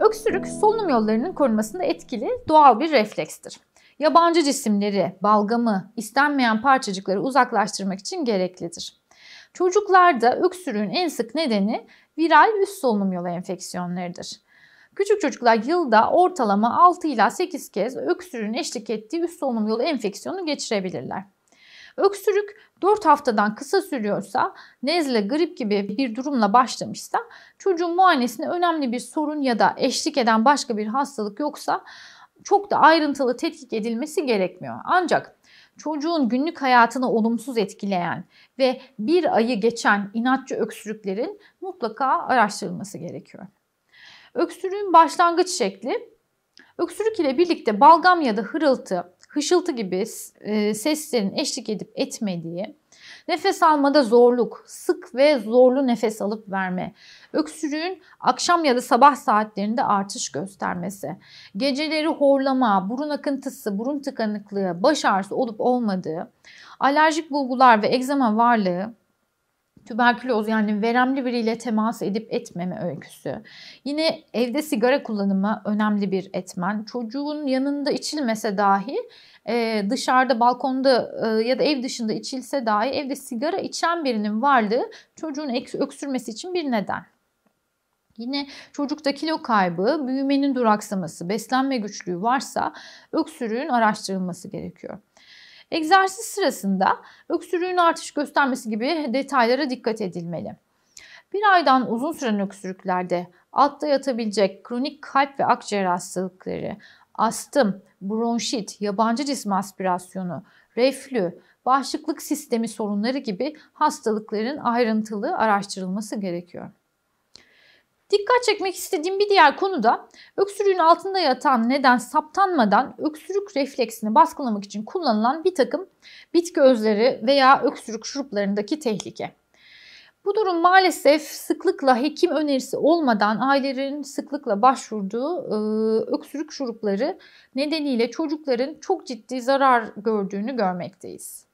Öksürük solunum yollarının korunmasında etkili doğal bir reflekstir. Yabancı cisimleri, balgamı, istenmeyen parçacıkları uzaklaştırmak için gereklidir. Çocuklarda öksürüğün en sık nedeni viral üst solunum yolu enfeksiyonlarıdır. Küçük çocuklar yılda ortalama 6 ila 8 kez öksürüğün eşlik ettiği üst solunum yolu enfeksiyonu geçirebilirler. Öksürük 4 haftadan kısa sürüyorsa, nezle, grip gibi bir durumla başlamışsa, çocuğun muayenesinde önemli bir sorun ya da eşlik eden başka bir hastalık yoksa çok da ayrıntılı tetkik edilmesi gerekmiyor. Ancak çocuğun günlük hayatını olumsuz etkileyen ve bir ayı geçen inatçı öksürüklerin mutlaka araştırılması gerekiyor. Öksürüğün başlangıç şekli, öksürük ile birlikte balgam ya da hırıltı, hışıltı gibi seslerin eşlik edip etmediği, nefes almada zorluk, sık ve zorlu nefes alıp verme, öksürüğün akşam ya da sabah saatlerinde artış göstermesi, geceleri horlama, burun akıntısı, burun tıkanıklığı, baş ağrısı olup olmadığı, alerjik bulgular ve egzama varlığı, tüberküloz yani veremli biriyle temas edip etmeme öyküsü. Yine evde sigara kullanımı önemli bir etmen. Çocuğun yanında içilmese dahi dışarıda, balkonda ya da ev dışında içilse dahi evde sigara içen birinin varlığı çocuğun öksürmesi için bir neden. Yine çocukta kilo kaybı, büyümenin duraksaması, beslenme güçlüğü varsa öksürüğün araştırılması gerekiyor. Egzersiz sırasında öksürüğün artış göstermesi gibi detaylara dikkat edilmeli. Bir aydan uzun süren öksürüklerde altta yatabilecek kronik kalp ve akciğer hastalıkları, astım, bronşit, yabancı cisim aspirasyonu, reflü, bağışıklık sistemi sorunları gibi hastalıkların ayrıntılı araştırılması gerekiyor. Dikkat çekmek istediğim bir diğer konu da öksürüğün altında yatan neden saptanmadan öksürük refleksini baskılamak için kullanılan bir takım bitki özleri veya öksürük şuruplarındaki tehlike. Bu durum maalesef sıklıkla hekim önerisi olmadan ailelerin sıklıkla başvurduğu öksürük şurupları nedeniyle çocukların çok ciddi zarar gördüğünü görmekteyiz.